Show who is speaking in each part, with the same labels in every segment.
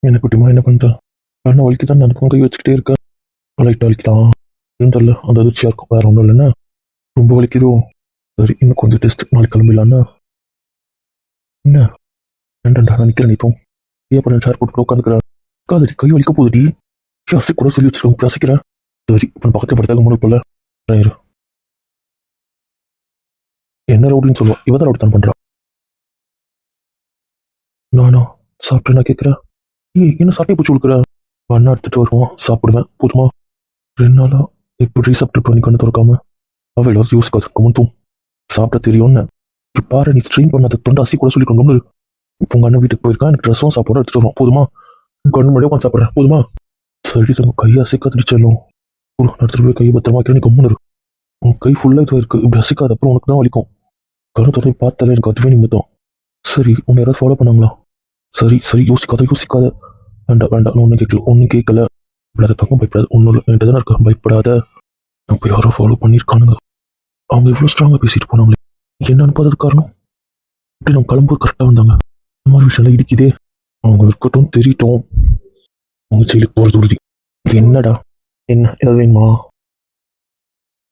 Speaker 1: என்ன குட்டிமா என்ன பண்ணுற? கண்ணை வலிக்குதான் அந்த பக்கம் கை வச்சுக்கிட்டே இருக்க. லைட்டாக வலிக்குதான் தெரியல. அந்த அதிர்ச்சியாக இருக்கும், வேற ஒன்றும் இல்லைன்னா. ரொம்ப வலிக்குதோ? சரி, இன்னும் கொஞ்சம் டெஸ்ட் நாளைக்கு கிளம்பிடலான்னா. என்ன ரெண்டா நினைக்கிறேன் நீ ஏன் பண்ண சேர் போட்டு உட்காந்துக்கிற? உட்காந்துடி, கை வலிக்க போகுதுடி. அசை கூட சொல்லி வச்சிருக்கோம், ரசிக்கிற. சரி, இப்போ பக்கத்தில் படுத்தாக்க முன்னாடி போல இரு. என்ன ரவுடின்னு சொல்லுவா, இவ தான் ரவுடி தான் பண்றா. நானா சாப்பிட்டேன்னா கேட்குறேன்? என்ன சட்டையை பிடிச்சி கொடுக்குற? அண்ணா எடுத்துட்டு வருவான், சாப்பிடுவேன். போதுமா? 2 நாளா எப்படி சாப்பிட்டு பண்ணி கண்ணு திறக்காம அவள் யோசிக்காது கமந்தும் சாப்பிட தெரியும்னு. பாரு, நீ ஸ்ட்ரெயின் பண்ணாத தொண்டை அசி கூட சொல்லிக்கோங்க. இப்போ உங்க அண்ணன் வீட்டுக்கு போயிருக்கா, எனக்கு ட்ரெஸ்ஸும் சாப்பாடும் எடுத்துட்டு வருவோம். போதுமா? கண்ணு முன்னாடியே உட்காந்து சாப்பிட்றேன். போதுமா? சரி தங்க, கையை அசைக்காதிச்சலும். எடுத்துட்டு போய் கையை பத்திரமா வைக்கிறேன். நீ கம்முன்னு இரு. உன் கை ஃபுல்லாக இது இருக்கு, இப்படி அசைக்காத, அப்புறம் உனக்கு தான் வலிக்கும். கண்ணு தொடர்ந்து பார்த்தாலே எனக்கு அதுவே நிமித்தம். சரி, உன்னை யாராவது ஃபாலோ பண்ணாங்களா? சரி சரி, யோசிக்காத. வேண்டாம் நான் ஒன்றும் கேட்கல. பயப்படாத பக்கம், பயப்படாத. ஒன்றும் இல்லை, என்கிட்ட தானே இருக்க, பயப்படாத. இப்போ யாரோ ஃபாலோ பண்ணியிருக்கானுங்க. அவங்க இவ்வளோ ஸ்ட்ராங்காக பேசிட்டு போனாங்களே, என்ன அனுப்பாதது காரணம்? இப்படி நம்ம கிளம்பும்போது கரெக்டாக வந்தாங்க. இந்த மாதிரி விஷயம்லாம் இடிக்குதே. அவங்க இருக்கட்டும், தெரியட்டும். அவங்க ஜெயிலுக்கு போகிறது உறுதி. என்னடா? என்ன ஏதாவது வேணுமா?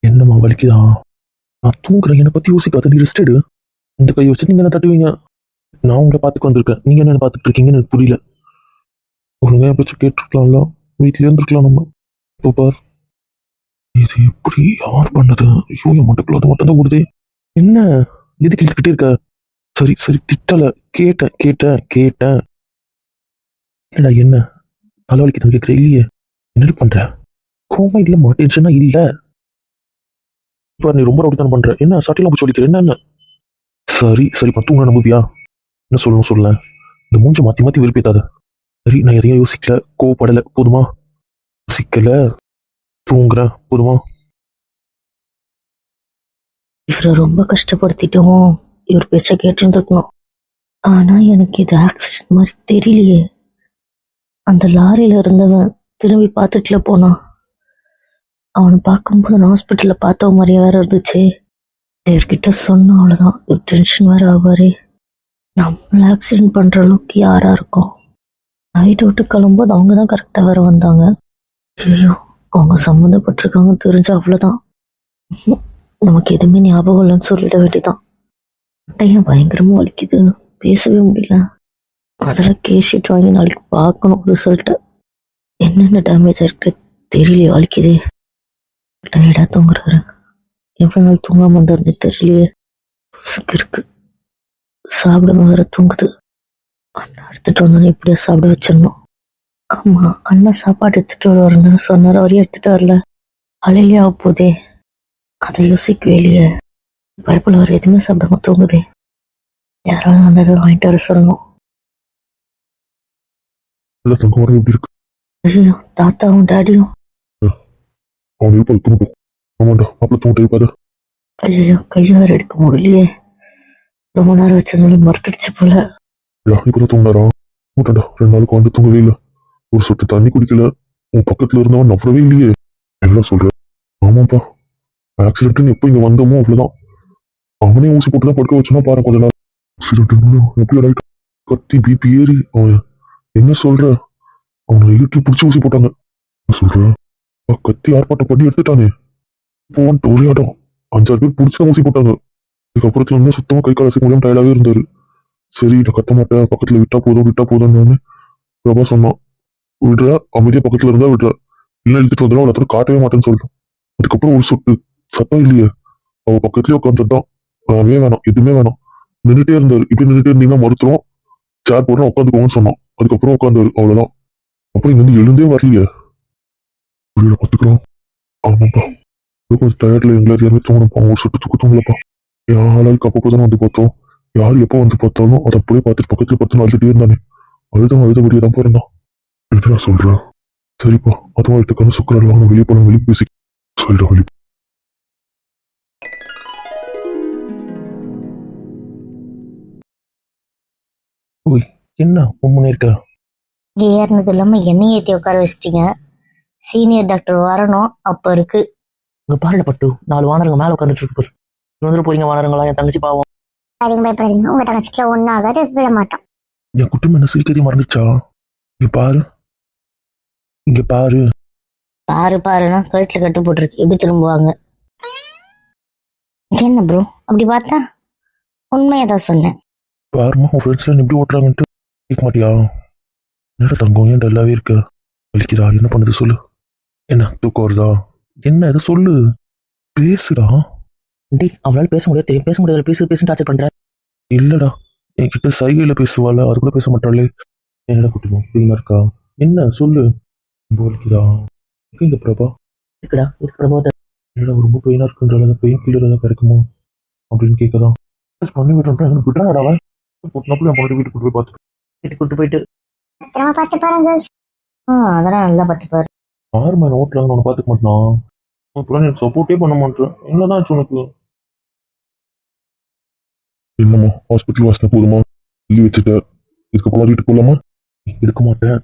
Speaker 1: என்னம்மா வலிக்குதா? நான் தூங்குறேன், என்னை பற்றி யோசிக்காத. நீ ரெஸ்ட் எடு. இந்த கையை வச்சு நீங்கள் என்ன தட்டுவீங்க? நான் உங்களை பார்த்துட்டு வந்திருக்கேன், நீங்கள் என்ன பார்த்துட்டு இருக்கீங்கன்னு எனக்கு புரியல. ஒழுங்காக எப்படிச்சும் கேட்டுருக்கலாம்ல, வீட்லேயே இருந்துருக்கலாம் நம்ம. இப்போ பார், இது எப்படி யார் பண்ணது? ஐயோ, என் மண்டக்குள்ள அது மட்டும் தான் ஓடுதே. என்ன எதுக்கு இழுத்துக்கிட்டே இருக்க? சரி திட்டல, கேட்டேன். என்னடா என்ன தலைவலிக்கு தான் கேட்குற? இல்லையே, என்னடி பண்ற? கோமா இல்லம்மா, டென்ஷனா இல்ல. இப்போ நீ ரொம்ப ரவுடி தானே பண்ற. என்ன சட்டையெல்லாம் போய் சொல்லிக்கிற? என்ன? சரி தூங்க நம்புவியா? என்ன சொல்லணும் சொல்ல. இந்த மூஞ்ச மாத்தி விருப்பித்தாத. சரி, நான் எதையும் யோசிக்கல, கோவப்படல. போதுமா? யோசிக்கல, தூங்குறேன். போதுமா?
Speaker 2: இவரை ரொம்ப கஷ்டப்படுத்திட்டோம். இவர் பேச்ச கேட்டுருந்துருக்கணும். ஆனா எனக்கு இது ஆக்சிடென்ட் மாதிரி தெரியலையே. அந்த லாரியில இருந்தவன் திரும்பி பார்த்துட்டுல போனான். அவனை பார்க்கும்போது நான் ஹாஸ்பிட்டல்ல பார்த்த மாதிரியே வேற இருந்துச்சு. இவர்கிட்ட சொன்ன அவ்வளவுதான், ஒரு டென்ஷன் வேற ஆவாரு. நம்மள ஆக்சிடென்ட் பண்ற அளவுக்கு யாரா இருக்கும்? நைட்டு விட்டு கிளம்பும்போது அவங்க தான் கரெக்டா வேற வந்தாங்க. ஐயோ, அவங்க சம்மந்தப்பட்டிருக்காங்க தெரிஞ்சு அவ்வளவுதான். நமக்கு எதுவுமே ஞாபகம் இல்லைன்னு சொல்லிட வேண்டியதான். ஏன் பயங்கரமா வலிக்குது, பேசவே முடியல. அதெல்லாம் கேஷீட் வாங்கி நாளைக்கு பார்க்கணும் ரிசல்ட்டை. என்னென்ன டேமேஜ் இருக்கு தெரியலையே, வலிக்குதே. டயர்டா தூங்குறாரு. எவ்வளோ நாள் தூங்காம வந்தாருன்னு தெரியலையே. இருக்கு, சாப்பிடாம வேற தூங்குது. அண்ணா எடுத்துட்டு வந்தோன்னு இப்படியா சாப்பிட வச்சிடணும். ஆமா, அண்ணா சாப்பாடு எடுத்துட்டு வருவாருன்னு சொன்னார், அவரையும் எடுத்துட்டு வரல. அலையிலே ஆக போதே, அதை யோசிக்கவே இல்லையே. பைப்பில் வர எதுவுமே சாப்பிடாம தூங்குதே. யாராவது வந்ததை வாங்கிட்டு வர சொல்லணும். ஐயோ, தாத்தாவும் டாடியும். ஐயோ, கையை வேற எடுக்க முடியலையே. ரொம்ப நேரம் வச்சதுனால மறுத்துடுச்சு போல.
Speaker 1: தூங்கினாரா? 2 நாளுக்கு வந்து தூங்கவே இல்லை. ஒரு சொட்டு தண்ணி குடிக்கல. உன் பக்கத்துல இருந்தவன் நம்பவே இல்லையே. என்ன சொல்ற? ஆமாப்பா, ஆக்சிடென்ட் எப்போ இங்க வந்தோமோ அவ்வளவுதான். அவனே ஊசி போட்டு தான் படுக்க வச்சுனா பாரு. கொஞ்ச நாள் ஆக்சிடென்ட் எப்படி ரைட் கத்தி பிபி ஏறி அவன். என்ன சொல்ற? அவனை இழுத்து பிடிச்சி ஊசி போட்டாங்க. சொல்ற? கத்தி ஆர்ப்பாட்டம் பண்ணி எடுத்துட்டானே. போன்ட்டு ஒரே ஆட்டம் 5-6 பேர் பிடிச்சி ஊசி போட்டாங்க. இதுக்கப்புறத்துல வந்து சுத்தமா கை காலசி முடியாம டயர்டாவே இருந்தாரு. சரி, நான் கத்த மாட்டேன், பக்கத்துல விட்டா போதும்னு பிரபா சொன்னான். விடுற, அமைதியா பக்கத்துல இருந்தா விடுற, இல்ல இழுத்துட்டு வந்துடும், அவளை காட்டவே மாட்டேன்னு சொல்லிட்டான். அதுக்கப்புறம் ஒரு சொட்டு சத்தம் இல்லையே. அவ பக்கத்துலயே உட்காந்துட்டான். வேணாம், எதுவுமே வேணாம். நின்றுட்டே இருந்தாரு. இப்படி நின்றுட்டே இருந்தீங்கன்னா மறுத்துரும், சேர் போடுறோம் உட்காந்துக்கோங்கன்னு சொன்னான். அதுக்கப்புறம் உட்காந்தாரு, அவ்வளவுதான். அப்புறம் இங்க வந்து எழுந்தே வரலையே. புரியல, பாத்துக்கிறோம். ஆமாப்பா, கொஞ்சம் டயர்ட்ல எங்களை யாருமே தூங்கணும்ப்பா. ஒரு சொட்டு தூங்கலப்பா. யாராளுக்கு அப்பப்போதான் வந்து பார்த்தோம். யார் எப்போ வந்து பார்த்தாலும் அதை அப்படியே பார்த்துட்டு பக்கத்துல பார்த்து அழுதுட்டே இருந்தானே. அழுதபடியே தான் போயிருந்தான். என்ன சொல்றேன்? சரிப்பா, அதுவும் அவர்கிட்ட கண்ணு சுக்கரெல்லாம் வெளியே போன வெளியே பேசி சொல்லிட வெளியே. ஓய், என்ன உண்மனே இருக்க?
Speaker 2: ஏறினது இல்லாம என்னையும் ஏற்றி உட்கார வச்சிட்டீங்க. சீனியர் டாக்டர் வரணும் அப்ப இருக்கு.
Speaker 3: இங்க பாருட பட்டு, 4 வானரங்க மேல உட்காந்துட்டு இருக்கு பாரு. வந்துட்டு போறீங்க வானரங்களா? என் தங்கச்சி பாவம்.
Speaker 2: பயப்படாதீங்க, உங்க தங்கச்சிக்கு ஒன்னும் ஆகாது, விட மாட்டோம்.
Speaker 1: என் குட்டும் என்ன சிரிக்கதே மறந்துச்சா? இங்க பாரு, இங்க பாரு.
Speaker 2: பாரு பாருன்னா கழுத்துல கட்டு போட்டிருக்கு, எப்படி திரும்புவாங்க? என்ன ப்ரோ அப்படி பார்த்தா? உண்மையை தான் சொன்னேன்.
Speaker 1: பாருமா உன் ஃப்ரெண்ட்ஸ்லாம் எப்படி ஓட்டுறாங்கன்ட்டு கேட்க மாட்டியா? என்னடா தங்கம், ஏன் டல்லாவே இருக்க? வலிக்குதா? என்ன பண்ணுது சொல்லு. என்ன தூக்கம் வருதா? என்ன இது சொல்லு, பேசுடா.
Speaker 3: டேய் அவளால பேச முடியாது தெரியும், பேச முடியாது, பேசு டார்ச்சர் பண்ற.
Speaker 1: இல்லடா, என்கிட்ட சைகையில பேசுவாள், அது கூட பேச மாட்டாளே. என்னடா குட்டிமா பெயினா இருக்கா? என்ன சொல்லு. ரொம்ப வலிக்குதா? எங்க இந்த பிரபா?
Speaker 3: இருக்குடா, இதுக்கு பிரபோத
Speaker 1: என்னடா ரொம்ப பெயினா இருக்குன்றால, பெயின் கில்லர் ஏதாவது கிடைக்குமோ அப்படின்னு கேட்கதான். பண்ணி விட்டுறேன், எனக்கு விட்டுறாடா அவன். பொண்ணு என் பொண்ணு வீட்டுக்கு போய் பார்த்து
Speaker 3: வீட்டுக்கு கூட்டு போயிட்டு
Speaker 2: பத்திரமா பார்த்து பாருங்க. அதெல்லாம் நல்லா பார்த்து பாரு.
Speaker 1: யாரு மேலே ஓட்டுறாங்கன்னு உன்னை பார்த்துக்க மாட்டான். அப்புறம் எனக்கு சப்போர்ட்டே பண்ண மாட்டேன். என்னதான் ஆச்சு உனக்கு? என்னம்மா ஹாஸ்பிட்டல் வாசனை போதுமா? சொல்லி வச்சுட்ட, இதுக்கப்புறம் வீட்டுக்கு போகலாமா? எடுக்க மாட்டேன்.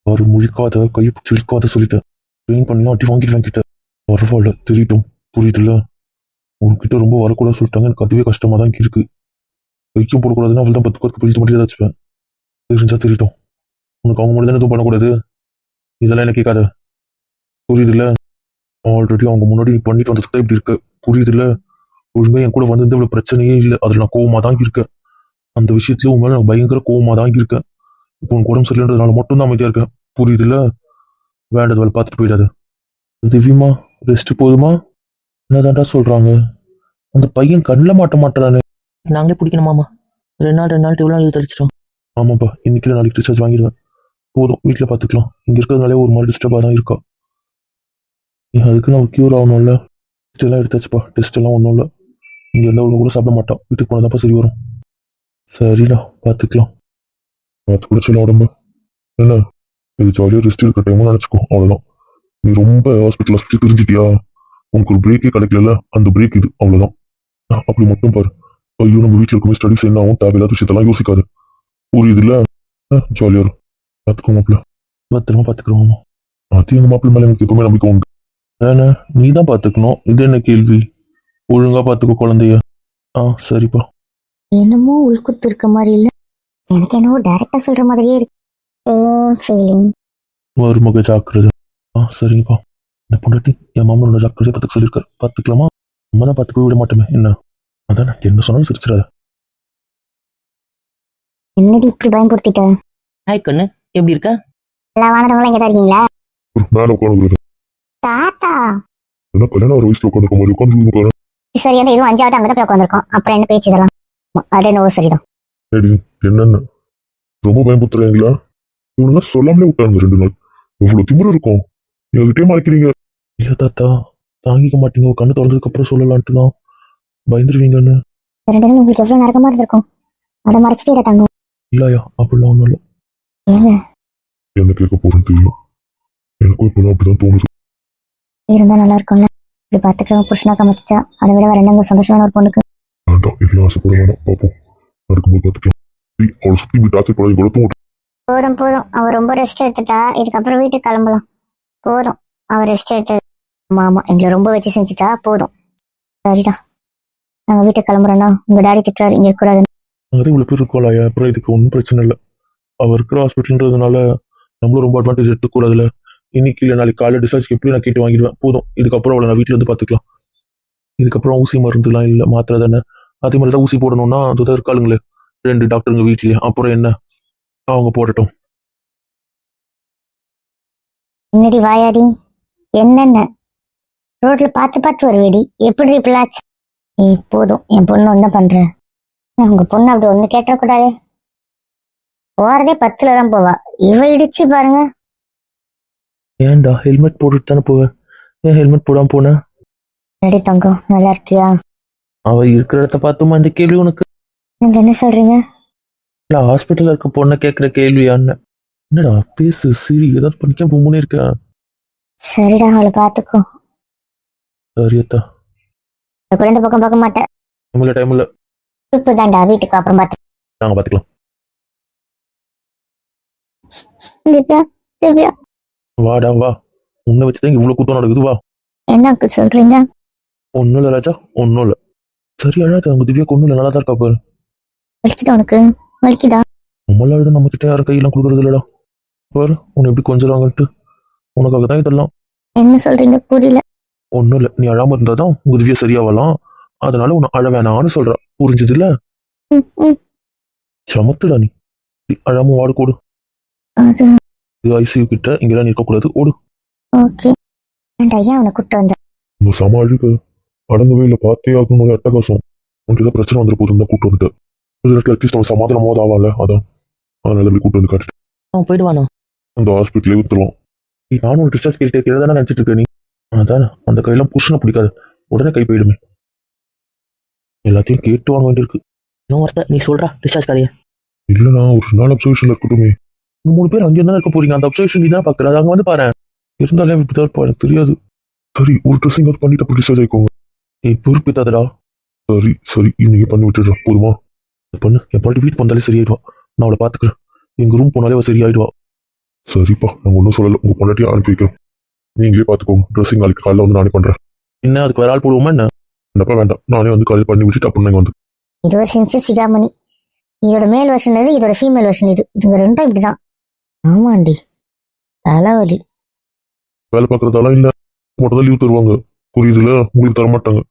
Speaker 1: அவர் முழிக்காத, கையை பிடிச்சி இழுக்காத சொல்லிட்டேன். ட்ரெயின் பண்ணி அடி வாங்கிட்டு கிட்ட. பரவாயில்ல, தெரியட்டும், புரியுதுல்ல. உங்ககிட்ட ரொம்ப வரக்கூடாது சொல்லிட்டாங்க, எனக்கு அதுவே கஷ்டமா தான் இருக்கு. கைக்கும் போடக்கூடாதுன்னு அவள் தான் 10 பேருக்கு பிடிச்ச மட்டும் ஏதாச்சும் தெரிஞ்சா தெரியட்டும். உனக்கு அவங்க மட்டும் தானே எதுவும் பண்ணக்கூடாது. இதெல்லாம் என்ன கேட்காத, புரியுதுல்ல. ஆல்ரெடி அவங்க முன்னாடி நீ பண்ணிட்டு வந்ததுக்கு தான் இப்படி இருக்க, புரியுதுல்ல. ஒழுங்கா என் கூட வந்து இவ்வளவு பிரச்சனையே இல்லை, அதில் நான் கோவமா தான் இருக்கேன். அந்த விஷயத்துல உங்க மேல நான் பயங்கர கோவமா தான் இருக்கேன். இப்போ உனக்கு உடம்பு சரியில்லைன்றதுனால மட்டும் தான் அமைதியா இருக்கேன், புரியுதுல்ல. வேண்டது வேலை பார்த்துட்டு போயிடாது. திவ்யமா ரெஸ்ட் போதுமா? என்னதான்டா சொல்றாங்க? அந்த பையன் கண்ணில் மாட்ட மாட்டானே.
Speaker 3: நாங்களே பிடிக்கணுமாமா. 2 நாள் இவ்வளோ நாள் தடிச்சிட்டோம்.
Speaker 1: ஆமாப்பா, இன்னைக்கு நாளைக்கு டிஸ்சார்ஜ் வாங்கிடுவேன். போதும், வீட்டில் பார்த்துக்கலாம். இங்கே இருக்கிறதுனாலே ஒரு மாதிரி டிஸ்டர்பாக தான் இருக்கா. அதுக்கு நம்ம க்யூர் ஆகணும்ல. டெஸ்ட் எல்லாம் எடுத்தாச்சுப்பா, டெஸ்ட் எல்லாம் ஒன்றும் இல்லை. இங்கே இருந்தால் ஒன்று கூட சாப்பிட மாட்டான், வீட்டுக்கு போனதாப்பா சரி வரும். சரிடா, பார்த்துக்கலாம். பார்த்து கூட சொல்ல உடம்பு. என்ன இது ஜாலியாக ரெஸ்ட் எடுக்க டைமும் நினச்சிக்கோ, அவ்வளோதான். நீ ரொம்ப ஹாஸ்பிட்டல் தெரிஞ்சிட்டியா? உனக்கு ஒரு பிரேக்கே கிடைக்கல, அந்த பிரேக் இது, அவ்வளோதான். அப்படி மட்டும் பாரு. ஐயோ நம்ம வீட்டில் இருக்கும்போது ஸ்டடிஸ் என்ன ஆகும், தேவையில்லாத விஷயத்தெல்லாம் யோசிக்காது, புரியுதுல்ல. ஜாலியாக இருக்கும். பார்த்துக்கோ மாப்பிள்ள, பத்திரமா பார்த்துக்கிறோம். அது எங்கள் மாப்பிள்ள மேலே எனக்கு எப்பவுமே நம்பிக்கை உண்டு. ஏன்னா நீ தான் பார்த்துக்கணும், இது என்ன கேள்வி? ஒழுங்கா பார்த்துக்கோ குழந்தைய. சரிப்பா.
Speaker 2: என்னமோ உள்குத்து இருக்க மாதிரி இல்ல, எனக்கு என்னவோ டைரக்டா சொல்ற மாதிரியே இருக்கு. Same feeling.
Speaker 1: மருமக ஜாக்கிரதை. சரிங்கப்பா. என்ன பொண்டாட்டி என் மாமனோட ஜாக்கிரதையை பார்த்துக்க சொல்லியிருக்காரு, பார்த்துக்கலாமா? நம்ம தான் பார்த்துக்கவே விட மாட்டோமே என்ன. அதான் என்ன சொன்னாலும் சிரிச்சிடாத.
Speaker 2: என்னடி இப்படி பயன்படுத்திட்ட?
Speaker 3: ஹாய் கண்ணு, எப்படி இருக்க?
Speaker 2: எல்லா வானடங்களும் இங்கே தான் இருக்கீங்களா?
Speaker 1: மேலே உட்காந்து
Speaker 2: தாத்தா
Speaker 1: என்ன கல்யாணம் ஒரு வயசுல உட்காந்து மாதிரி உட்காந்து.
Speaker 2: சரி, அந்த இதுவும் 5வது அங்கே தான் போய் உட்காந்துருக்கோம், அப்புறம் என்ன பேச்சு இதெல்லாம்? அது என்னவோ சரிதான்.
Speaker 1: சரி, என்னன்னு ரொம்ப பயன்படுத்துறீங்களா? இவனுங்க சொல்லாமலே விட்டாங்க 2 நாள். எவ்வளவு திமிரு இருக்கும், எங்ககிட்டே மறைக்கிறீங்க. இல்ல தாத்தா, தாங்கிக்க மாட்டீங்க, கண்ணு திறந்ததுக்கு அப்புறம் சொல்லலான்ட்டு தான் பயந்துருவீங்கன்னு.
Speaker 2: 2 நாள் உங்களுக்கு எவ்வளவு நரகமா இருந்திருக்கும், அதை மறைச்சிட்டு தங்கும்.
Speaker 1: இல்லையா, அப்படிலாம் ஒன்றும் இல்லை.
Speaker 2: ஏங்க
Speaker 1: என்ன கேட்க போறேன்னு தெரியும், எனக்கும் இப்பதான் அப்படிதான் தோணுது.
Speaker 2: இருந்தா நல்லா இருக்கும்ல, இப்படி பார்த்துக்கிறவங்க புருஷனா கமத்திச்சா அதை விட வேற என்னங்க சந்தோஷமான ஒரு பொண்ணுக்கு.
Speaker 1: வேண்டாம், எல்லாம் ஆசைப்பட வேணாம், பார்ப்போம், நடக்கும்போது பார்த்துக்கலாம். அவளை சுற்றி இப்படி டார்ச்சர் பண்ணி கூட தூங்க.
Speaker 2: போதும் போதும், அவ ரொம்ப ரெஸ்ட் எடுத்துட்டா, இதுக்கப்புறம் வீட்டுக்கு கிளம்பலாம். போதும், அவ ரெஸ்ட் எடுத்தது. ஆமா ஆமா, எங்களை ரொம்ப வச்சு செஞ்சுட்டா, போதும். சரிடா, நாங்க வீட்டுக்கு கிளம்புறோம்னா உங்க டாடி திட்டுறாரு இங்க இருக்கக்கூடாது.
Speaker 1: அங்கே இவ்வளோ பேர் இருக்கோம்லாயா, அப்புறம் இதுக்கு ஒன்றும் பிரச்சனை இல்லை. அவர் இருக்கிற ஹாஸ்பிட்டல்ன்றதுனால நம்மளும் ரொம்ப அட்வான்டேஜ் எடுத்துக்கூடாதுல. இன்னைக்கு இல்லை நாளைக்கு காலையில் டிஸ்சார்ஜ் எப்படி நான் கேட்டு வாங்கிடுவேன். போதும், இதுக்கப்புறம் அவளை நான் வீட்டில் இருந்து பார்த்துக்கலாம். இதுக்கப்புறம் ஊசி மருந்துலாம் இல்லை, மாத்திரை தானே. அதே மாதிரி தான் ஊசி போடணும்னா அதுதான் இருக்காளுங்களே 2 டாக்டருங்க வீட்லயே, அப்புறம் என்ன, அவங்க போடட்டும்.
Speaker 2: என்னடி வாயாடி, என்னென்ன ரோட்ல பார்த்து பார்த்து வருவேடி, எப்படி இப்படிலாச்சு? போதும், என் பொண்ணு ஒன்ன பண்ற, உங்க பொண்ணு அப்படி ஒண்ணு கேட்டக்கூடாது. போறதே 10ல தான் போவா, இவ இடிச்சு பாருங்க.
Speaker 3: ஏன்டா ஹெல்மெட் போட்டுட்டு தானே போவேன், ஏன் ஹெல்மெட் போடாம போனேன்?
Speaker 2: ரெடி தங்கம், நல்லா இருக்கியா?
Speaker 3: அவ இருக்கிற இடத்த பார்த்துமா இந்த கேள்வி உனக்கு?
Speaker 2: நீங்க என்ன சொல்றீங்க?
Speaker 3: இல்லை ஹாஸ்பிட்டலில் இருக்க பொண்ணை கேட்குற கேள்வியான்னு. என்னடா பேசு, சிரி, ஏதாவது பண்ணிக்க போமுனே இருக்க.
Speaker 2: சரிடா, அவளை பார்த்துக்கோ.
Speaker 3: சரியத்தா.
Speaker 2: குழந்தை பக்கம் பார்க்க மாட்டேன்.
Speaker 3: டைம் இல்லை.
Speaker 2: இப்போ தாண்டா, வீட்டுக்கு அப்புறம் பார்த்து.
Speaker 3: நாங்கள் பார்த்துக்கலாம்.
Speaker 2: திவ்யா திவ்யா,
Speaker 3: வாடா வா, உன்னை வச்சுதான் இவ்வளோ கூட்டம் நடக்குது, வா.
Speaker 2: என்ன சொல்றீங்க?
Speaker 3: ஒன்றும் இல்லை ராஜா, ஒன்றும் இல்லை. சரி அழாத, அவங்க திவ்யாக்கு ஒன்றும் இல்லை, நல்லா தான் இருக்கா பாரு.
Speaker 2: வலிக்குதா உனக்கு? வலிக்குதா?
Speaker 3: நம்மளால நம்ம கிட்ட யாரும் கையெல்லாம் கொடுக்குறது இல்லடா. பாரு உன்னை எப்படி கொஞ்சறாங்கன்ட்டு. உனக்காக தான் இதெல்லாம்.
Speaker 2: என்ன சொல்றீங்க புரியல.
Speaker 3: ஒன்றும் இல்லை, நீ அழாம இருந்தாதான் உதவியை சரியாகலாம். அதனால உன்னை அழ வேணான்னு சொல்ற. புரிஞ்சது இல்ல?
Speaker 2: ம், ம்.
Speaker 3: சமத்துடா நீ. அழாம வாடு கூடு.
Speaker 2: அது
Speaker 3: இது ஐசியூ கிட்ட இங்கெல்லாம் நிற்கக்கூடாது. ஓடு.
Speaker 2: ஓகே. ஏன்டா ஐயா அவனை கூப்பிட்டு வந்த?
Speaker 1: உங்க சம அழுக அடங்கவே இல்லை, பார்த்தே ஆகணும் அட்டகாசம். உனக்கு ஏதாவது பிரச்சனை வந்துட போதும் தான் கூப்பிட்டு வந்துட்டேன். ஒரு இடத்துல அட்லீஸ்ட் அவன் சமாதானமாவது ஆவால, அதான் அதனால இப்படி கூப்பிட்டு வந்து காட்டுட்டு
Speaker 3: அவன் போயிடுவானா?
Speaker 1: அந்த ஹாஸ்பிட்டலே வித்துருவான்.
Speaker 3: நானும் ஒரு டிஸ்சார்ஜ் கேட்டு தானே நினச்சிட்டு இருக்க நீ. அதானே அந்த கையெல்லாம் புருஷனை பிடிக்காது, உடனே கை போயிடுமே. எல்லாத்தையும் கேட்டு வாங்க வேண்டியிருக்கு. இன்னும் ஒருத்த நீ சொல்றா டிஸ்சார்ஜ் கதையை.
Speaker 1: இல்லைண்ணா ஒரு நாள் அப்சர்வேஷன்ல இருக்கட்டுமே.
Speaker 3: நீங்க 3 பேர் அங்கே தானே இருக்க போறீங்க. அந்த அப்சர்வேஷன் நீ தான் பார்க்குற. அது அங்கே வந்து பாரு. இருந்தாலே இப்படிதான் இருப்பா, எனக்கு தெரியாது.
Speaker 1: சரி ஒரு ட்ரெஸ்ஸிங் அது பண்ணிட்டு அப்படி டிஸ்சார்ஜ் ஆயிக்கோங்க.
Speaker 3: நீ பொறுப்பித்தாதடா.
Speaker 1: சரி சரி இன்னைக்கு பண்ணி விட்டுடுறா போதுமா?
Speaker 3: பண்ணு, என் பாட்டு வீட்டு வந்தாலே சரியாயிடுவா. நான் அவளை பார்த்துக்கிறேன். எங்க ரூம் போனாலே அவள் சரியாயிடுவா.
Speaker 1: சரிப்பா நான் ஒன்றும் சொல்லலை, உங்க பொண்டாட்டியும் அனுப்பி வைக்கிறேன். நீங்களே பார்த்துக்கோங்க. ட்ரெஸ்ஸிங் நாளைக்கு காலையில் வந்து நானே பண்றேன்.
Speaker 3: என்ன அதுக்கு வேற ஆள் போடுவோமா என்ன?
Speaker 1: என்னப்பா வேண்டாம், நானே வந்து காலையில் பண்ணி விட்டுட்டு அப்புறம் நீங்கள் வந்து.
Speaker 2: இது ஒரு சின்சியர் சிகாமணி. இதோட மேல் வெர்ஷன் இது, இதோட ஃபீமேல் வெர்ஷன் இது. இதுங்க ரெண்டும் இப்படிதான். ஆமாண்டி, தலைவலி.
Speaker 1: வேலை பார்க்குறதாலாம் இல்லை, மட்டும் தான் லீவ் தருவாங்க. புரியுதுல? உங்களுக்கு தர மாட்டாங்க.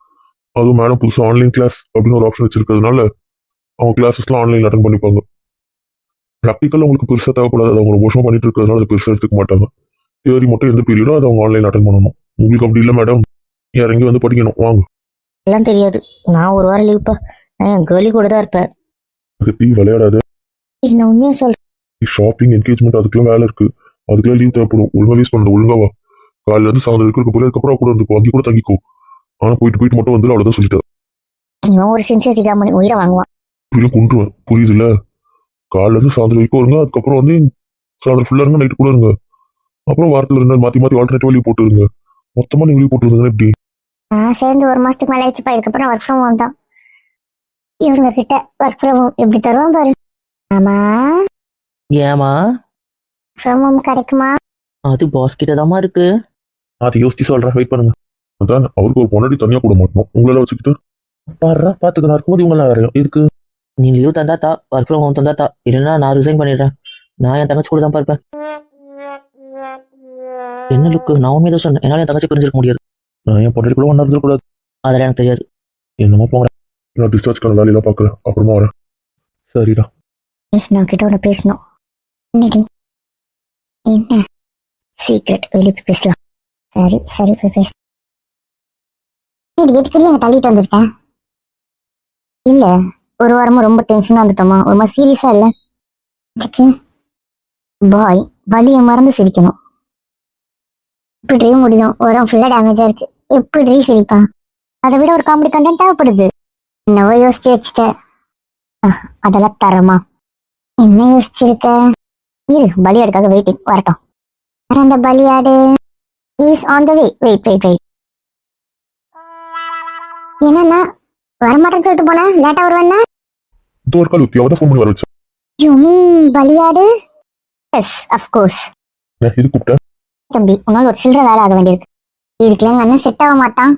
Speaker 1: அதுவும் மேடம் புதுசாக ஆன்லைன் கிளாஸ் அப்படின்னு ஒரு ஆப்ஷன் வச்சிருக்கிறதுனால அவங்க கிளாஸஸ்லாம் ஆன்லைன் அட்டன் பண்ணிப்பாங்க. ப்ராக்டிக்கல் உங்களுக்கு பெருசாக தேவைப்படாது, அது அவங்க ரொம்ப வருஷமா பண்ணிட்டு இருக்கிறதுனால அதை பெருசாக எடுத்துக்க மாட்டாங்க. தியரி மட்டும் எந்த பீரியடோ அதை அவங்க ஆன்லைன் அட்டன் பண்ணணும். உங்களுக்கு அப்படி இல்லை மேடம், இறங்கி வந்து படிக்கணும். வாங்க.
Speaker 2: எல்லாம் தெரியாது. நான் ஒரு வாரம் லீவ்ப்பா. நான் என் கேர்லி கூட தான் இருப்பேன்.
Speaker 1: கத்தி விளையாடாத.
Speaker 2: சரி, நான் உண்மையா சொல்றேன்.
Speaker 1: ஷாப்பிங் என்கேஜ்மெண்ட் அதுக்கெல்லாம் வேலை இருக்கு, அதுக்கெல்லாம் லீவ் தேவைப்படும். ஒழுங்கா யூஸ் பண்ண ஒழுங்கா வா. காலையில இருந்து சாயந்தரம் இருக்க போய் அதுக்கப்புறம் கூட இருந்துக்கோ, அங்கே கூட தங்கிக்கோ. ஆனால் போயிட்டு போயிட்டு மட்டும் வந்து அவ்வளோதான் சொல்லிட்டேன்.
Speaker 2: இவன் ஒரு சின்சியர் சிகாமணி உயிரை வாங்குவான்.
Speaker 1: இப்படியும் கொண்டுருவேன், புரியுதுல்ல? காலையில இருந்து சாயந்தரம் வரைக்கும் வருங்க, அதுக்கப்புறம் வந்து சாயந்தரம் ஃபுல்லாக இருங்க, நைட்டு கூட இருங்க. அப்புறம் வாரத்தில் 2 நாள் மாற்றி மாற்றி ஆல்டர்னேட்டிவ் லீவ் போட்டுருங்க. மொத்தமாக நீங்கள் லீவ் போட்டுருந்தீங்கன்னா எப்படி?
Speaker 2: நான் சேர்ந்து ஒரு மாசத்துக்கு மேலே ஆயிடுச்சுப்பா. இதுக்கப்புறம் ஒர்க் ஃப்ரம் ஹோம் தான். இவங்க கிட்ட ஒர்க் ஃப்ரம் ஹோம் எப்படி தருவான் பாரு. ஆமா,
Speaker 3: ஏமா?
Speaker 2: ஃப்ரம் ஹோம் கிடைக்குமா?
Speaker 3: அது பாஸ் கிட்ட தாமா இருக்கு. அதை யோசிச்சு சொல்றேன், வெயிட் பண்ணுங்க.
Speaker 1: அதான் அவருக்கு ஒரு பொண்டாட்டி தனியாக கூட மாட்டணும், உங்களெல்லாம் வச்சுக்கிட்டு.
Speaker 3: பாடுறா பார்த்துக்கலாம் இருக்கும்போது இவங்களாம் வேறையும் இதுக்கு. நீ லீவ் தந்தாத்தா, ஒர்க் ஃப்ரம் ஹோம் தந்தாத்தா, இல்லைன்னா நான் ரிசைன் பண்ணிடுறேன். நான் என் தங்கச்சி கூட தான் பார்ப்பேன். என்ன லுக்கு? நான் உண்மையை தான் சொன்னேன். என்னால் என் தங்கச்சி பிரிஞ்சிருக்க முடியாது. நான் என் பொண்டாட்டி கூட ஒன்றா இருந்துடக்கூடாது. அதெல்லாம் எனக்கு தெரியாது. என்னமோ போங்க.
Speaker 1: நான் டிஸ்சார்ஜ்க்கான வேலையெல்லாம் பார்க்குறேன், அப்புறமா வரேன்.
Speaker 3: சரிடா.
Speaker 2: நான் கிட்ட ஒன்று பேசணும். என்னடி? என்ன சீக்ரெட்? வெளியே போய் பேசலாம். சரி சரி போய் பேச. எதுக்குள்ளே அங்கே தள்ளிட்டு வந்திருக்கேன்? இல்ல, ஒரு வாரமும் ரொம்ப டென்ஷனா வந்துட்டோமா, ஒரு மாதிரி சீரியஸா இல்ல. அதுக்கு பாய் வலியை மறந்து சிரிக்கணும். எப்படி முடியும்? உரம் ஃபுல்லா டேமேஜா இருக்கு, எப்படி சிரிப்பா? அதை விட ஒரு காமெடி கண்டென்ட் தேவைப்படுது. என்னவோ யோசிச்சு வச்சுட்டேன். அதெல்லாம் தரமா? என்ன யோசிச்சிருக்க? இரு, பலியாடுக்காக வெயிட்டிங், வரட்டும். அந்த பலியாடு is on the way. Wait wait wait. என்னன்னா வரமாட்டேன்னு சொல்லிட்டு போனேன், லேட்டா வருவேன்னா?
Speaker 1: இது ஒரு கால் வித்தியாவதான் ஃபோன் பண்ணி வர வச்சேன்.
Speaker 2: யூ மீன் பலியாடு? Yes of course.
Speaker 1: இது கூப்பிட்டேன்.
Speaker 2: தம்பி, உன்னால ஒரு சில்லற வேலை ஆக வேண்டியிருக்கு. இதுக்குலாம் எங்க அண்ணன் செட் ஆக மாட்டான்.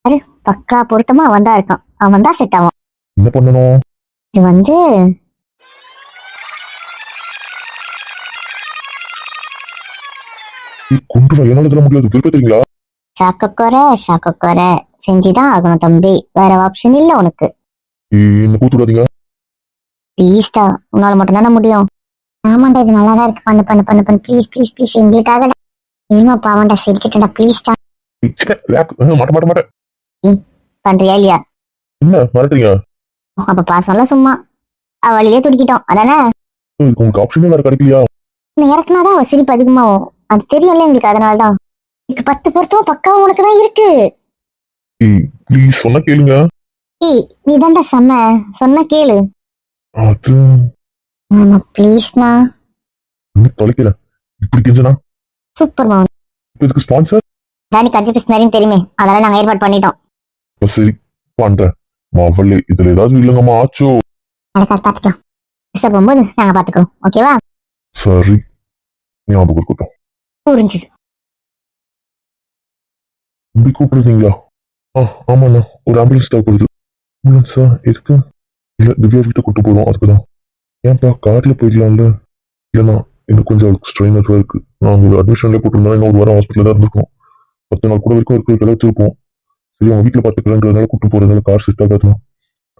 Speaker 2: அரு பக்கா பொருத்தமா அவன் தான் இருக்கான், அவன் தான் செட் ஆகும்.
Speaker 1: என்ன பண்ணணும்?
Speaker 2: இது வந்து
Speaker 1: கொண்டு என்னால இதெல்லாம் முடியாது, விருப்பத்தீங்களா?
Speaker 2: ஷாக்கோரை செஞ்சுதான் ஆகணும் தம்பி, வேற ஆப்ஷன் இல்ல உனக்கு.
Speaker 1: என்ன கூத்து விடாதீங்க
Speaker 2: ப்ளீஸ்டா, உன்னால மட்டும் தானே முடியும். ஆமாண்டா, இது நல்லாதான் இருக்கு, பண்ணு பண்ணு பண்ணு பண்ணு, ப்ளீஸ் ப்ளீஸ் ப்ளீஸ், எங்களுக்காக. இல்லமா பாவண்டா, சிரிக்கட்டா ப்ளீஸ்டா.
Speaker 1: மாட்ட மாட்ட மாட்டேன்.
Speaker 2: பண்றியா இல்லையா?
Speaker 1: என்ன மறக்கிறீங்க?
Speaker 2: அப்ப பாசம்லாம் சும்மா அவளையே துடிக்கிட்டோம் அதானே.
Speaker 1: உங்களுக்கு ஆப்ஷனே வேற கிடைக்கலையா?
Speaker 2: இறக்குனாதான் அவ சிரிப்பு அதிகமாகும், அது தெரியும்ல எங்களுக்கு. அதனாலதான் இதுக்கு 10 பொருத்தம் பக்காவும் உனக்குதான் இருக்கு.
Speaker 1: ப்ளீஸ் சொன்னா கேளுங்க.
Speaker 2: நீ தான்டா செம்ம, சொன்ன கேளு.
Speaker 1: அது
Speaker 2: ஆமா ப்ளீஸ்ண்ணா.
Speaker 1: தொலைக்கிறேன் இப்படி கெஞ்சனா.
Speaker 2: சூப்பர் மாவன்.
Speaker 1: இதுக்கு ஸ்பான்சர்
Speaker 2: தானி கஞ்சி பிஸ்னரின்னு தெரியுமே, அதெல்லாம் நாங்க ஏற்பாடு பண்ணிட்டோம்.
Speaker 1: சரி பண்றேன். மாவள்ளி இதுல ஏதாவது இல்லைங்கம்மா ஆச்சோ?
Speaker 2: பார்த்துக்கலாம், போகும்போது நாங்க பாத்துக்கிறோம், ஓகேவா?
Speaker 1: சரி ஞாபகம் இருக்கட்டும்.
Speaker 2: புரிஞ்சுது.
Speaker 1: இப்படி கூப்பிடுறீங்களா? ஆமாண்ணா, ஒரு ஆம்புலன்ஸ் தேவைப்படுது. ஆம்புலன்ஸா எதுக்கு? இல்ல திவ்யா வீட்டை கூட்டு போறோம், அதுக்குதான். ஏன்பா கார்ல போயிடலாம்ல? இல்லைண்ணா இன்னும் கொஞ்சம் அவளுக்கு ஸ்ட்ரெயினராக இருக்கு. நாங்கள் அட்மிஷன்லேயே போட்டிருந்தா இன்னும் ஒரு வாரம் ஹாஸ்பிட்டலில் தான் இருந்திருக்கோம். 10 நாள் கூட வரைக்கும் இருக்கிற வச்சிருப்போம். சரி அவன் வீட்டில் பார்த்துக்கிறேன்றதுனால கூட்டு போகிறதுனால கார் செட் ஆகாதுண்ணா.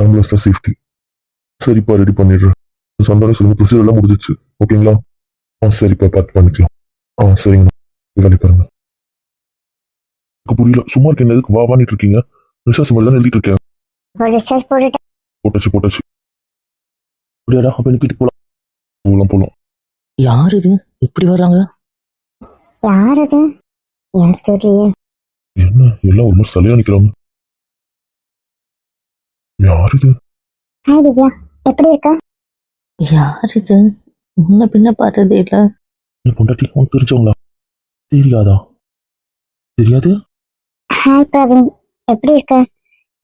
Speaker 1: ஆம்புலன்ஸ் தான் சேஃப்டி. சரிப்பா ரெடி பண்ணிடுறேன். சொந்தானே சொல்லுங்க, ப்ரொசீஜர் எல்லாம் முடிஞ்சிச்சு. ஓகேங்களா? சரிப்பா பார்த்து பண்ணிக்கலாம். சரிங்கண்ணா. வேலை பாருங்க. எனக்கு புரியல, சும்மா இருக்கேன், எதுக்கு வா வாங்கிட்டு இருக்கீங்க? ரிசர்ச் மாதிரி தான் எழுதிட்டு இருக்கேன்.
Speaker 4: ரிசர்ச் போட்டுட்டேன்.
Speaker 1: போட்டாச்சு. அப்படியாடா, அப்போ எனக்கு வீட்டுக்கு போகலாம்.
Speaker 3: யார் இது இப்படி வர்றாங்க?
Speaker 4: யார் அது? எனக்கு தெரியலையே.
Speaker 1: என்ன எல்லாம் ஒரு மாதிரி சலையா நிக்கிறாங்க. யார் இது?
Speaker 4: ஹாய் திவ்யா, எப்படி இருக்க?
Speaker 2: யார் இது? முன்ன பின்ன பார்த்ததே இல்லை.
Speaker 1: என் பொண்டாட்டி உனக்கு தெரிஞ்சவங்களா? தெரியாதா? தெரியாது.
Speaker 4: ஹாய் பிரவீன், எப்படி இருக்க?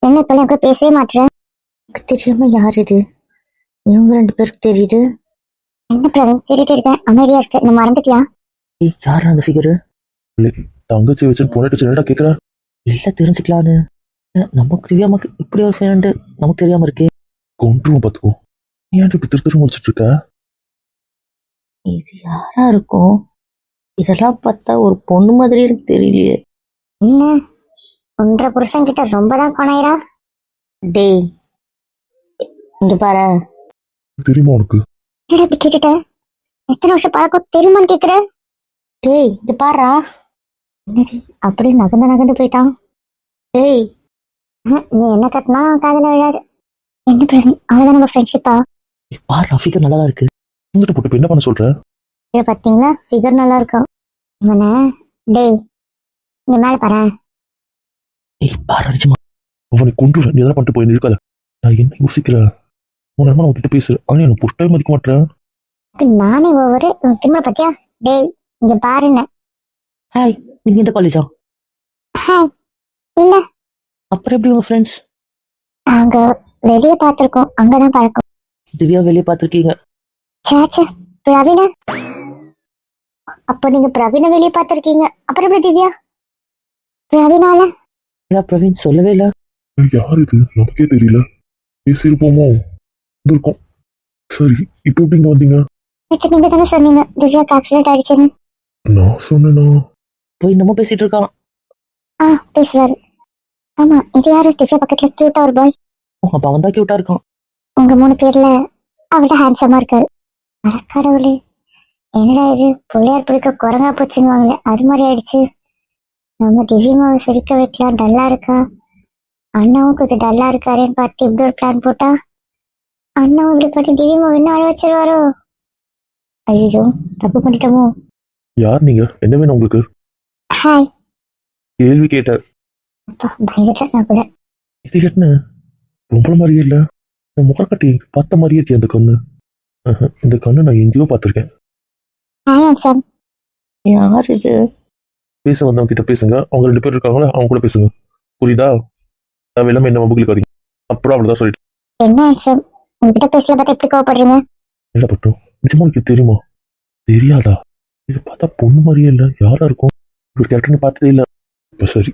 Speaker 4: என்ன இப்ப கூட பேசவே மாட்டேற?
Speaker 2: எனக்கு தெரியாம யார் இது? இவங்க 2 பேருக்கு தெரியுது.
Speaker 4: என்ன பிரவீன் தேடிட்டு இருக்க, அமைதியா இருக்க, நம்ம மறந்துட்டியா?
Speaker 3: யார் அந்த ஃபிகரு?
Speaker 1: தங்கச்சி வச்சு பொண்டாட்டி என்னடா கேட்குற?
Speaker 3: இல்லை தெரிஞ்சுக்கலான்னு. நமக்கு திவ்யாமாக்கு இப்படி ஒரு ஃப்ரெண்டு நமக்கு தெரியாம இருக்கே.
Speaker 1: கொன்றுவோம் பார்த்துக்கோ. நீ ஏன் இப்படி திரு முடிச்சிட்டு இருக்க?
Speaker 2: இது யாரா இருக்கும்? இதெல்லாம் பார்த்தா ஒரு பொண்ணு மாதிரி எனக்கு தெரியலையே.
Speaker 4: என்ன ஒன்றரை புருஷன் கிட்ட ரொம்ப தான் கொனாயிரா?
Speaker 2: டேய் இங்க பாரு.
Speaker 1: தெரியுமா உனக்கு?
Speaker 4: என்னடா இப்படி கேட்டுட்ட? எத்தனை வருஷம் பழக்கம் தெரியுமான்னு கேக்குற?
Speaker 2: டேய் இது பாரா.
Speaker 4: என்னடி அப்படி நகர்ந்து போயிட்டான்?
Speaker 2: டேய்
Speaker 4: நீ என்ன கத்துனா காதல விழாது. என்ன பிரவீன், அவ்வளவுதான் நம்ம ஃப்ரெண்ட்ஷிப்பா?
Speaker 3: பாரு ஃபிகர் நல்லா தான் இருக்கு.
Speaker 1: வந்துட்டு போட்டு என்ன பண்ண சொல்ற?
Speaker 4: இதை பாத்தீங்களா, ஃபிகர் நல்லா இருக்கும். இவனை டேய் இங்க மேல பாரு.
Speaker 3: பாரு நிஜமா
Speaker 1: அவனை கொன்றுவேன். நீ எதாவது பண்ணிட்டு போய் இருக்காத. நான் என்ன யோசிக்கிற? உன் நேரமா நான் கிட்ட பேசு. அவனே எனக்கு புஷ்டாவே மதிக்க மாட்டேன்.
Speaker 4: நானே ஒவ்வொரு திமிர பத்தியா? டேய் இங்க பாருன்னு.
Speaker 3: ஹாய், நீங்க இந்த காலேஜா?
Speaker 4: ஹாய். இல்ல,
Speaker 3: அப்புறம் எப்படி உங்க ஃப்ரெண்ட்ஸ்?
Speaker 4: நாங்க வெளியே பார்த்திருக்கோம், அங்கதான் பழக்கம்.
Speaker 3: திவ்யா வெளியே பார்த்துருக்கீங்க?
Speaker 4: சேச்சே, பிரவீன? அப்ப நீங்க பிரவீன வெளியே பார்த்திருக்கீங்க, அப்புறம் எப்படி திவ்யா? பிரவீனால?
Speaker 3: பிரவீன் சொல்லவே இல்லை.
Speaker 1: யார் இது? நமக்கே தெரியல. பேசியிருப்போமோ? வந்திருக்கோம். சரி, இப்போ எப்படி இங்க வந்தீங்க?
Speaker 4: நேற்று நீங்க தானே சொன்னீங்க திவ்யாக்கு ஆக்சிடென்ட் ஆயிடுச்சுன்னு.
Speaker 1: நான் சொன்னேனா?
Speaker 3: போய் நம்ம பேசிட்டு இருக்கான்.
Speaker 4: பேசுவாரு. ஆமா, இது யாரு? திவ்யா பக்கத்துல கியூட்டா ஒரு பாய்.
Speaker 3: அப்ப அவன் தான் கியூட்டா இருக்கான்.
Speaker 4: உங்க 3 பேர்ல அவர்தான் ஹேண்ட்ஸமா இருக்காரு. கடவுளே, என்னடா இது, பிள்ளையார் பிடிக்க குரங்கா போச்சுன்னு அது மாதிரி ஆயிடுச்சு. நம்ம திவ்யமாவை சிரிக்க வைக்கலாம், டல்லா இருக்கா. அண்ணாவும் கொஞ்சம் டல்லா இருக்காரேன்னு பார்த்து இப்படி ஒரு பிளான் போட்டா அண்ணாவும் இப்படி பண்ணி திவ்யமாவை என்ன அழ வச்சிருவாரோ? ஐயோ, தப்பு பண்ணிட்டோமோ?
Speaker 1: யார் நீங்க? என்ன வேணும் உங்களுக்கு?
Speaker 4: ஹாய்.
Speaker 1: கேள்வி கேட்டார்.
Speaker 4: அப்பா பயந்துட்டேன் நான் கூட.
Speaker 1: இது என்ன பொம்பளை மாதிரியே இல்ல. இந்த முகக்கட்டி பார்த்த மாதிரியே இருக்கே அந்த கண்ணு. இந்த கண்ணு நான் எங்கேயோ பார்த்திருக்கேன்.
Speaker 4: ஹாய் அம்சம்.
Speaker 2: யார் இது?
Speaker 1: பேச வந்தவங்க கிட்ட பேசுங்க. அவங்க 2 பேர் இருக்காங்களா, அவங்க கூட பேசுங்க. புரியுதா? தேவையில்லாம என்ன மபுக்களிக்காதீங்க. அப்புறம் அவ்வளவுதான் சொல்லிட்டு.
Speaker 4: என்ன அம்சம், உங்ககிட்ட பேசல பார்த்தா எப்படி கோவப்படுறீங்க?
Speaker 1: என்ன பட்டும்? நிஜமா உனக்கு தெரியுமா? தெரியாதா? இது பார்த்தா பொண்ணு மாதிரியே இல்ல. யாரா இருக்கும்? ஒரு கேரக்டர் நீ பார்த்ததே இல்ல. இப்ப சரி.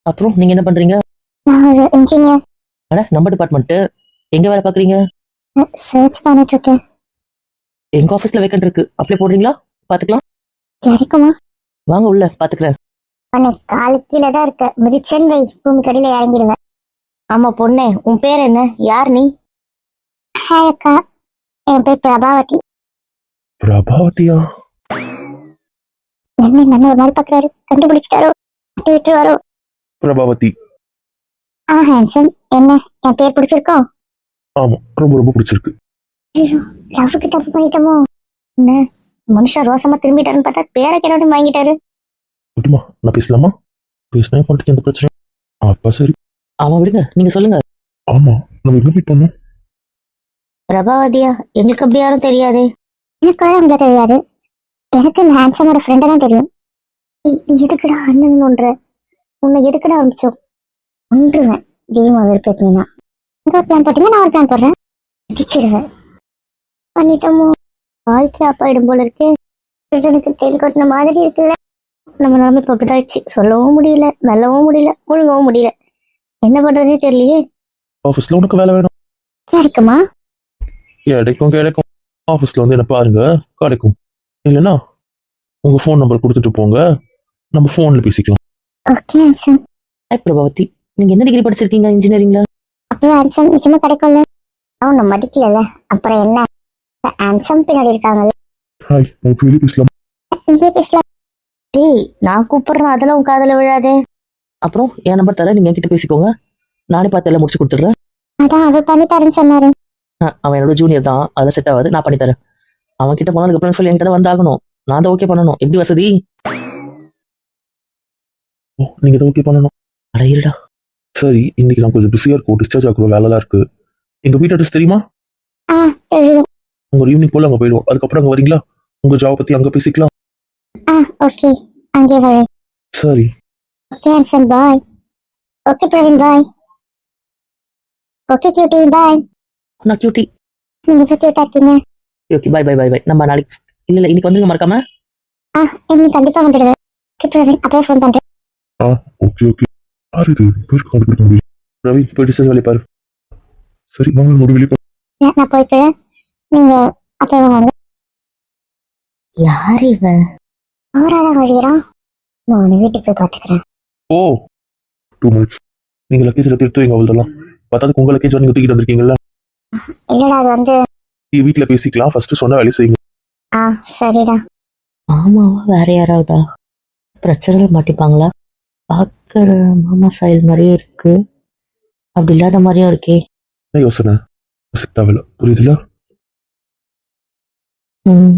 Speaker 3: அப்புறம் நீங்க என்ன பண்றீங்க?
Speaker 4: நான் ஒரு இன்ஜினியர்.
Speaker 3: அட நம்ம டிபார்ட்மெண்ட். எங்க வேலை பாக்குறீங்க?
Speaker 4: சர்ச் பண்ணிட்டு இருக்கேன்.
Speaker 3: எங்க ஆபீஸ்ல வேக்கன்ட் இருக்கு, அப்ளை போடுறீங்களா? பாத்துக்கலாம்.
Speaker 4: கிடைக்குமா?
Speaker 3: வாங்க உள்ள பாத்துக்கிறேன்.
Speaker 4: உன்னை காலு கீழே தான் இருக்க, மிதிச்சன் வை, பூமி கடியில இறங்கிடுவேன்.
Speaker 2: ஆமா பொண்ணே, உன் பேர் என்ன? யார் நீ?
Speaker 4: ஹாய் அக்கா, என் பேர் பிரபாவதி.
Speaker 1: பிரபாவதியா?
Speaker 4: என்ன நம்ம ஒரு மாதிரி பாக்குறாரு, கண்டுபிடிச்சிட்டாரோ, விட்டுருவாரோ?
Speaker 1: பிரபாவதி.
Speaker 4: ஹேண்ட்ஸம். என்ன என் பேர் பிடிச்சிருக்கோ?
Speaker 1: ஆமா, ரொம்ப ரொம்ப பிடிச்சிருக்கு.
Speaker 4: லவ்வுக்கு தப்பு பண்ணிட்டோமோ? என்ன மனுஷன் ரோசமா திரும்பிட்டாருன்னு பார்த்தா பேரை கேட்டு வாங்கிட்டாரு.
Speaker 1: குட்டிமா, நான் பேசலாமா? பேசினா பண்ணிட்டு எந்த பிரச்சனை? அப்ப சரி.
Speaker 3: ஆமா விடுங்க, நீங்க சொல்லுங்க.
Speaker 1: ஆமா, நம்ம எங்க மீட் பண்ணோம்?
Speaker 2: பிரபாவதியா? எங்களுக்கு அப்படி யாரும் தெரியாதே.
Speaker 4: எனக்கு உங்களை தெரியாது, எனக்கு இந்த ஹேண்ட்ஸமோட ஃப்ரெண்டை தான் தெரியும். நீ எதுக்குடா அண்ணன் ஒன்ற? உன்னை எதுக்குடா ஆரம்பிச்சோம்? ஒன்றுவேன் திவ்யமா விருப்பத்தினா. நீங்க ஒரு பிளான் போட்டீங்க, நான் ஒரு பிளான் போடுறேன். திச்சிடுவேன். பண்ணிட்டோமோ? வாழ்க்கை அப்பாயிடும் போல இருக்கு. எனக்கு தேல் கொட்டின மாதிரி இருக்குல்ல. நம்ம நிலைமை இப்போ அப்படிதாச்சு. சொல்லவும் முடியல, மெல்லவும் முடியல, முழுங்கவும் முடியல. என்ன பண்றதே தெரியலையே.
Speaker 1: ஆஃபீஸ்ல உனக்கு வேலை வேணும்?
Speaker 4: கிடைக்குமா?
Speaker 1: கிடைக்கும். ஆஃபீஸ்ல வந்து என்ன பாருங்க, கிடைக்கும். இல்லைன்னா உங்க ஃபோன் நம்பர் கொடுத்துட்டு போங்க, நம்ம ஃபோன்ல பேசிக்கலாம்.
Speaker 4: Okay handsome.
Speaker 3: ஹாய் பிரபாவதி, நீங்க என்ன டிகிரி படிச்சிருக்கீங்க இன்ஜினியரிங்ல?
Speaker 4: அப்புறம் ஹேண்ட்ஸம் நிச்சயமா கிடைக்கும்ல. அவனை மதிக்கல, அப்புறம் என்ன? ஹேண்ட்ஸம் பின்னாடி இருக்காங்கல்ல.
Speaker 1: ஹாய், உங்களுக்கு வெளியே பேசலாம்.
Speaker 4: இங்கே பேசலாம்.
Speaker 2: டேய் நான் கூப்பிடுறேன், அதெல்லாம் உன் காதுல விழாதே.
Speaker 3: அப்புறம் என் நம்பர் தரேன், நீங்க என்கிட்ட பேசிக்கோங்க. நானே பார்த்து எல்லாம் முடிச்சு கொடுத்துட்றேன்.
Speaker 4: அதான் அவர் பண்ணி தரேன்னு சொன்னாரு.
Speaker 3: அவன் என்னோட ஜூனியர் தான், அதெல்லாம் செட் ஆகாது, நான் பண்ணி தரேன். அவன் கிட்ட போனதுக்கு அப்புறம் சொல்லி என்கிட்ட தான் வந்தாகணும். நான் தான் ஓகே பண்ணணும். எப்படி வசதி?
Speaker 1: ஓ, நீங்க தான் ஓகே பண்ணணும்.
Speaker 3: அட இருடா.
Speaker 1: சரி, இன்னைக்கு நான் கொஞ்சம் பிஸியா இருக்கும், டிஸ்சார்ஜ் ஆகுற வேலைலாம் இருக்கு. எங்க வீட்டு அட்ரஸ் தெரியுமா?
Speaker 4: ஆ தெரியும்.
Speaker 1: உங்க ஒரு ஈவினிங் போல அங்க போயிடுவோம். அதுக்கப்புறம் அங்க வரீங்களா? உங்க ஜாப் பத்தி அங்க பேசிக்கலாம்.
Speaker 4: ஆ ஓகே, அங்கே வரேன்.
Speaker 1: சரி.
Speaker 4: Okay handsome, bye. Okay Praveen, bye. Okay cutie, bye.
Speaker 3: நான் கியூட்டி.
Speaker 4: நீங்க கியூட்டா இருக்கீங்க.
Speaker 3: Okay, bye bye bye bye. நம்ம நாளைக்கு இல்ல இன்னைக்கு வந்துருங்க மறக்காம.
Speaker 4: ஆ இன்னைக்கு கண்டிப்பா வந்துடுவேன். ஓகே பிரவீன், அப்புறம் ஃபோன் பண்றேன்.
Speaker 1: Okay okay. யார் இது? பேருக்கு கண்டுபிடிக்க முடியும். ரவி, போய் டிஸ்சார்ஜ் வேலையை பாரு. சரி, வாங்க ஒரு வெளியே
Speaker 4: நான் போய்க்கிறேன். நீங்க அப்புறம் வாங்க.
Speaker 2: யார் இவன்?
Speaker 4: அவராதான் வழியறான். நான் வீட்டுக்கு போய் பாத்துக்கிறேன்.
Speaker 1: ஓ 2 மினிட்ஸ். நீங்க லக்கேஜ்ல திருத்து எங்க அவள்தெல்லாம் பார்த்தாதுக்கு உங்க லக்கேஜ் நீங்க தூக்கிட்டு வந்திருக்கீங்கல்ல.
Speaker 4: இல்லடா, அது வந்து
Speaker 1: வீட்டுல பேசிக்கலாம், ஃபர்ஸ்ட் சொன்ன வேலையை செய்யுங்க.
Speaker 4: ஆ சரிடா.
Speaker 2: மாமாவா வேற யாராவதா? பிரச்சனைகள் மாட்டிப்பாங்களா? பார்க்குற மாமா சாயல் மாதிரியே இருக்கு, அப்படி இல்லாத மாதிரியும் இருக்கே.
Speaker 1: என்ன யோசனை? செட் ஆகல, புரியுதுல?
Speaker 2: ம்